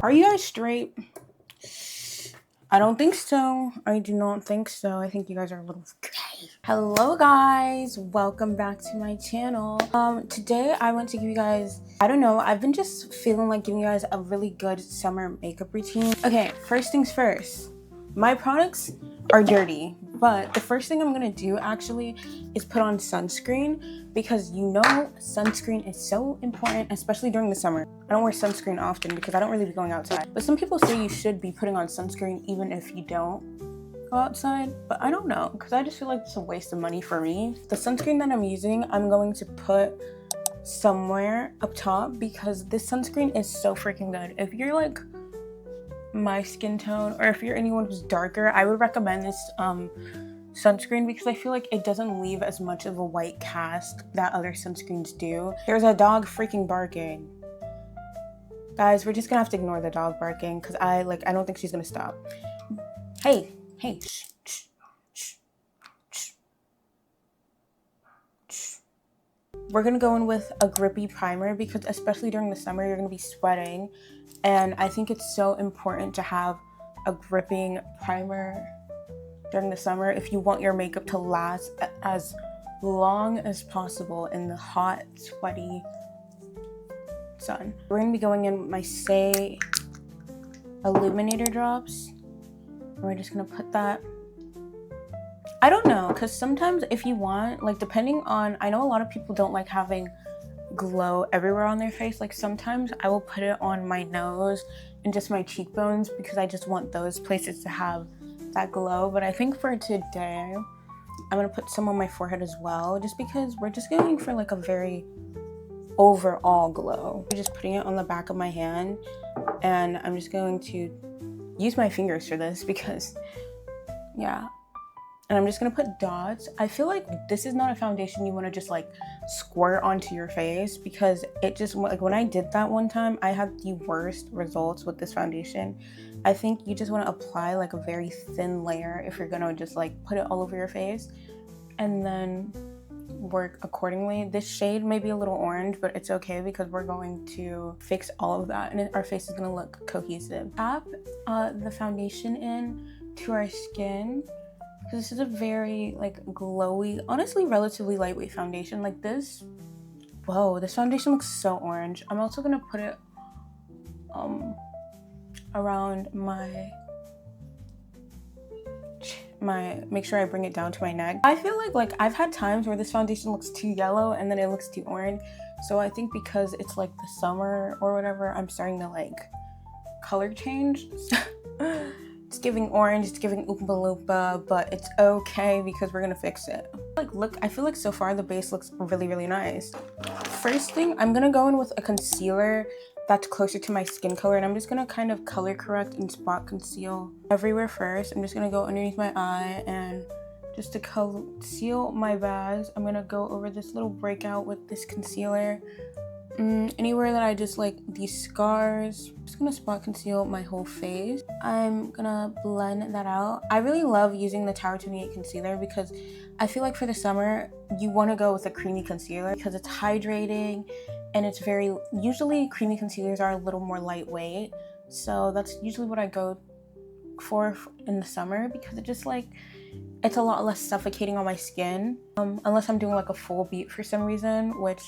Are you guys straight? I don't think so. I do not think so. I think you guys are a little gay. Hello guys, welcome back to my channel. Today I want to give you guys, I don't know, I've been just feeling like giving you guys a really good summer makeup routine. Okay, first things first. My products are dirty, but the first thing I'm gonna do actually is put on sunscreen, because you know sunscreen is so important, especially during the summer. I don't wear sunscreen often because I don't really be going outside, but some people say you should be putting on sunscreen even if you don't go outside, but I don't know, because I just feel like it's a waste of money for me. The sunscreen that I'm using, I'm going to put somewhere up top because this sunscreen is so freaking good. If you're like my skin tone, or if you're anyone who's darker, I would recommend this sunscreen because I feel like it doesn't leave as much of a white cast that other sunscreens do. There's a dog freaking barking. Guys, we're just gonna have to ignore the dog barking because I don't think she's gonna stop. Hey, shh, shh, shh, shh, shh. We're gonna go in with a grippy primer because especially during the summer, you're gonna be sweating. And I think it's so important to have a gripping primer during the summer if you want your makeup to last as long as possible in the hot, sweaty sun. We're gonna be going in with my Say Illuminator drops. We're just gonna put that, I don't know, because sometimes if you want, like depending on, I know a lot of people don't like having glow everywhere on their face. Like sometimes I will put it on my nose and just my cheekbones because I just want those places to have that glow. But I think for today I'm gonna put some on my forehead as well, just because we're just going for like a very overall glow. I'm just putting it on the back of my hand, and I'm just going to use my fingers for this because yeah. And I'm just gonna put dots. I feel like this is not a foundation you wanna just like squirt onto your face, because it just, like when I did that one time, I had the worst results with this foundation. I think you just wanna apply like a very thin layer if you're gonna just like put it all over your face and then work accordingly. This shade may be a little orange, but it's okay because we're going to fix all of that and our face is gonna look cohesive. Tap the foundation in to our skin, because this is a very like glowy, honestly relatively lightweight foundation. Like this, whoa, this foundation looks so orange. I'm also gonna put it around make sure I bring it down to my neck. I feel like I've had times where this foundation looks too yellow and then it looks too orange, so I think because it's like the summer or whatever, I'm starting to like color change. It's giving orange, it's giving Oompa Loompa, but it's okay because we're gonna fix it. Like, look, I feel like so far the base looks really, really nice. First thing, I'm gonna go in with a concealer that's closer to my skin color, and I'm just gonna kind of color correct and spot conceal everywhere first. I'm just gonna go underneath my eye, and just to conceal my bags, I'm gonna go over this little breakout with this concealer. Anywhere that I just like these scars, I'm just gonna spot conceal my whole face. I'm gonna blend that out. I really love using the Tower 28 concealer because I feel like for the summer you want to go with a creamy concealer because it's hydrating and it's usually creamy concealers are a little more lightweight, so that's usually what I go for in the summer because it just like, it's a lot less suffocating on my skin, unless I'm doing like a full beat for some reason, which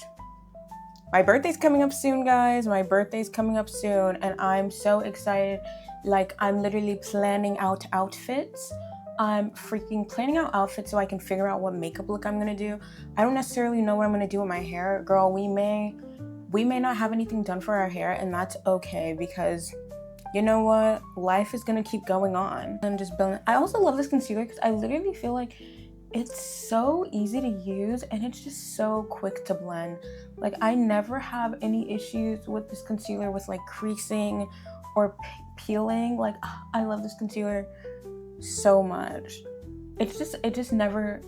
my birthday's coming up soon, guys. My birthday's coming up soon, and I'm so excited. Like, I'm literally planning out outfits. I'm freaking planning out outfits so I can figure out what makeup look I'm gonna do. I don't necessarily know what I'm gonna do with my hair. Girl, we may not have anything done for our hair, and that's okay because you know what? Life is gonna keep going on. I'm just building. I also love this concealer because I literally feel like it's so easy to use and it's just so quick to blend. Like, I never have any issues with this concealer with like creasing or peeling. Like, I love this concealer so much. It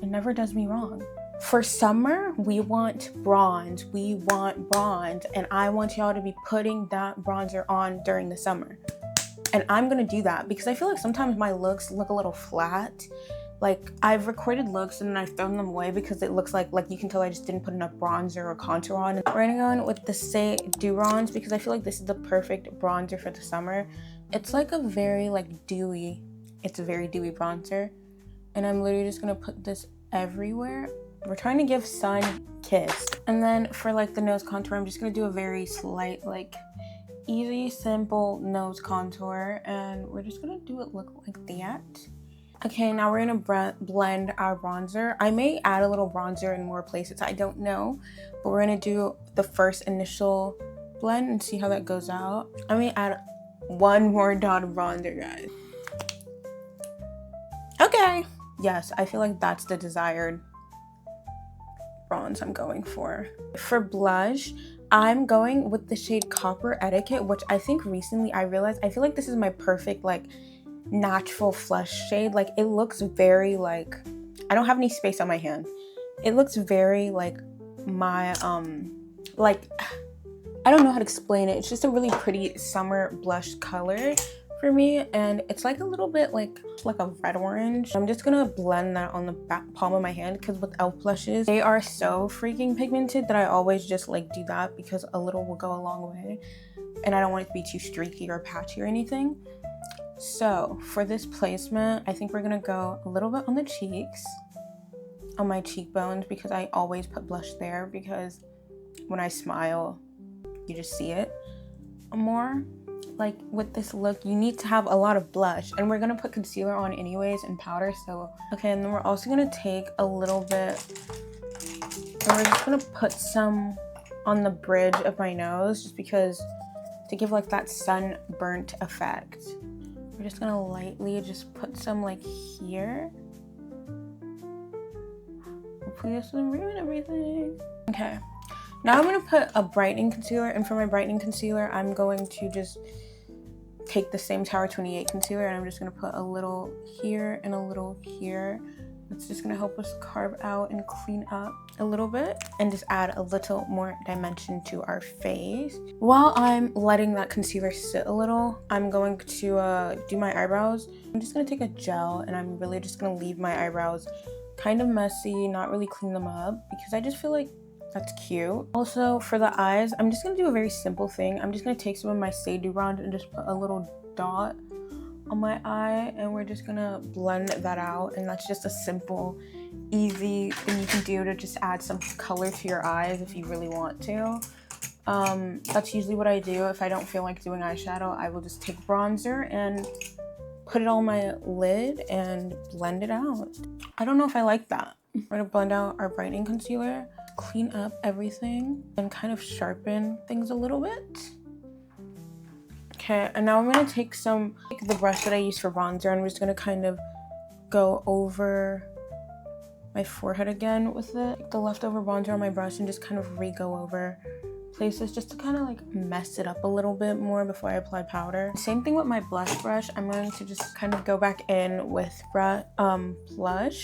never does me wrong. For summer, we want bronze, and I want y'all to be putting that bronzer on during the summer. And I'm gonna do that because I feel like sometimes my looks look a little flat like I've recorded looks and then I've thrown them away because it looks like you can tell I just didn't put enough bronzer or contour on. We're gonna go in with the Say Durons because I feel like this is the perfect bronzer for the summer. It's like a very like dewy, it's a very dewy bronzer, and I'm literally just gonna put this everywhere. We're trying to give sun kiss. And then for like the nose contour, I'm just gonna do a very slight, like easy, simple nose contour, and we're just gonna do it look like that. Okay, now we're gonna blend our bronzer. I may add a little bronzer in more places, I don't know, but we're gonna do the first initial blend and see how that goes out. I may add one more dot of bronzer, guys. Okay, yes, I feel like that's the desired bronze I'm going for. For blush, I'm going with the shade Copper Etiquette, which I think recently I realized I feel like this is my perfect like natural flush shade. Like it looks very like, I don't have any space on my hand. It looks very like my like, I don't know how to explain it. It's just a really pretty summer blush color for me, and it's like a little bit like a red orange. I'm just gonna blend that on the back palm of my hand because with elf blushes, they are so freaking pigmented that I always just like do that because a little will go a long way, and I don't want it to be too streaky or patchy or anything. So for this placement, I think we're gonna go a little bit on the cheeks, on my cheekbones, because I always put blush there because when I smile, you just see it more. Like with this look, you need to have a lot of blush, and we're gonna put concealer on anyways and powder. So okay, and then we're also gonna take a little bit and we're just gonna put some on the bridge of my nose just because to give like that sunburnt effect. We're just gonna lightly just put some like here. Hopefully this doesn't ruin everything. Okay, now I'm gonna put a brightening concealer, and for my brightening concealer, I'm going to just take the same Tower 28 concealer, and I'm just gonna put a little here and a little here. It's just gonna help us carve out and clean up a little bit and just add a little more dimension to our face. While I'm letting that concealer sit a little, I'm going to do my eyebrows. I'm just gonna take a gel, and I'm really just gonna leave my eyebrows kind of messy, not really clean them up because I just feel like that's cute. Also for the eyes, I'm just gonna do a very simple thing. I'm just gonna take some of my Say Durand and just put a little dot on my eye, and we're just gonna blend that out. And that's just a simple, easy thing you can do to just add some color to your eyes if you really want to. That's usually what I do. If I don't feel like doing eyeshadow, I will just take bronzer and put it on my lid and blend it out. I don't know if I like that. We're gonna blend out our brightening concealer, clean up everything, and kind of sharpen things a little bit. Okay, and now I'm gonna take the brush that I use for bronzer, and I'm just gonna kind of go over my forehead again with it. Take the leftover bronzer on my brush and just kind of re-go over places just to kind of like mess it up a little bit more before I apply powder. Same thing with my blush brush. I'm going to just kind of go back in with blush.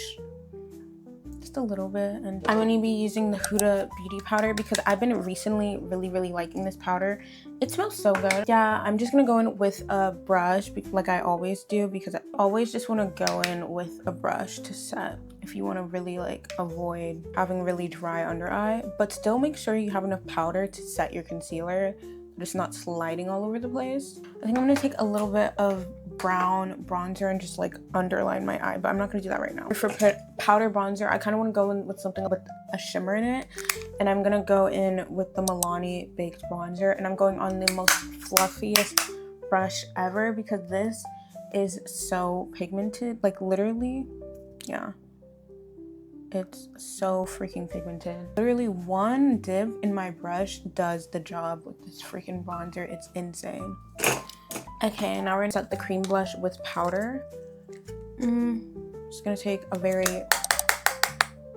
Just a little bit, and I'm going to be using the Huda Beauty powder because I've been recently really liking this powder. It smells so good. Yeah, I'm just gonna go in with a brush like I always do because I always just want to go in with a brush to set if you want to really like avoid having really dry under eye, but still make sure you have enough powder to set your concealer, just not sliding all over the place. I think I'm gonna take a little bit of brown bronzer and just like underline my eye, but I'm not gonna do that right now. For powder bronzer, I kind of want to go in with something with a shimmer in it, and I'm gonna go in with the Milani Baked Bronzer, and I'm going on the most fluffiest brush ever because this is so pigmented, like literally, yeah. It's so freaking pigmented. Literally one dip in my brush does the job with this freaking bronzer. It's insane. Okay, now we're gonna set the cream blush with powder. Just gonna take a very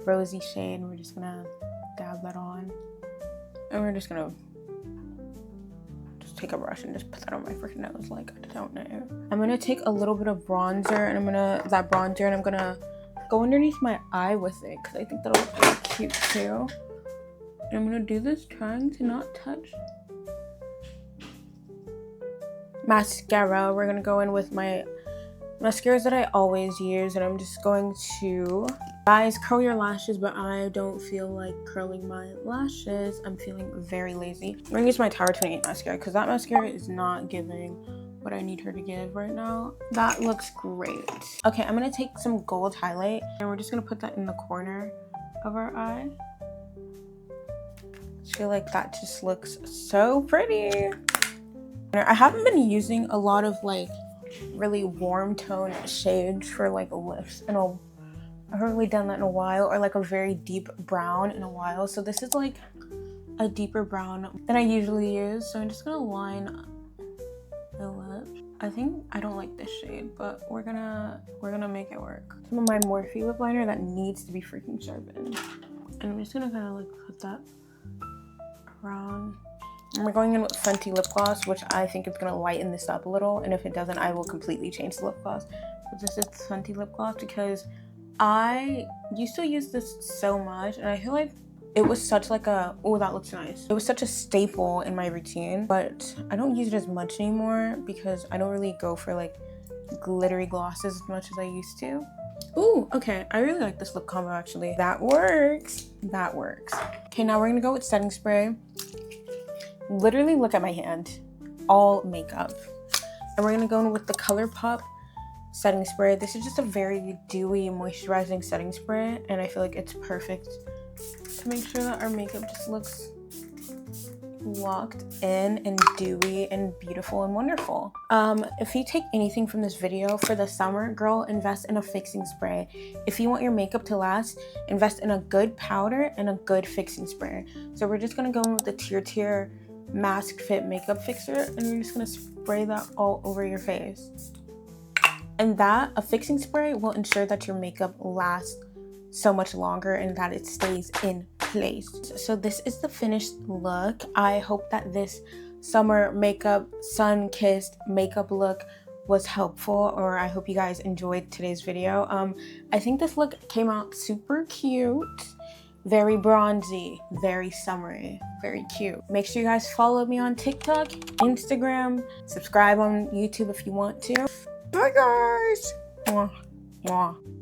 rosy shade. We're just gonna dab that on. And we're just gonna take a brush and just put that on my freaking nose. Like, I don't know. I'm gonna take a little bit of bronzer, and I'm gonna go underneath my eye with it because I think that'll look really cute too. And I'm gonna do this trying to not touch. Mascara, we're gonna go in with my mascaras that I always use, and I'm just going to, guys, curl your lashes, but I don't feel like curling my lashes. I'm feeling very lazy. I'm gonna use my Tower 28 mascara because that mascara is not giving what I need her to give right now. That looks great. Okay, I'm gonna take some gold highlight and we're just gonna put that in the corner of our eye. I feel like that just looks so pretty. I haven't been using a lot of like really warm tone shades for like lips and I haven't really done that in a while, or like a very deep brown in a while. So this is like a deeper brown than I usually use. So I'm just gonna line the lip. I think I don't like this shade, but we're gonna make it work. Some of my Morphe lip liner that needs to be freaking sharpened. And I'm just gonna kind of like put that around. And we're going in with Fenty lip gloss, which I think is gonna lighten this up a little. And if it doesn't, I will completely change the lip gloss. But this is Fenty lip gloss because I used to use this so much, and I feel like it was such like a, oh, that looks nice. It was such a staple in my routine, but I don't use it as much anymore because I don't really go for like glittery glosses as much as I used to. Ooh, okay, I really like this lip combo actually. That works. That works. Okay, now we're gonna go with setting spray. Literally look at my hand. All makeup. And we're gonna go in with the ColourPop setting spray. This is just a very dewy, moisturizing setting spray, and I feel like it's perfect to make sure that our makeup just looks locked in and dewy and beautiful and wonderful. If you take anything from this video for the summer, girl, invest in a fixing spray. If you want your makeup to last, invest in a good powder and a good fixing spray. So we're just gonna go in with the Tier Mask Fit Makeup Fixer, and you're just gonna spray that all over your face. And that, a fixing spray will ensure that your makeup lasts so much longer and that it stays in place. So this is the finished look. I hope that this summer makeup, sun-kissed makeup look was helpful, or I hope you guys enjoyed today's video. I think this look came out super cute. Very bronzy, very summery, very cute. Make sure you guys follow me on TikTok, Instagram, subscribe on YouTube if you want to. Bye guys! Mwah. Mwah.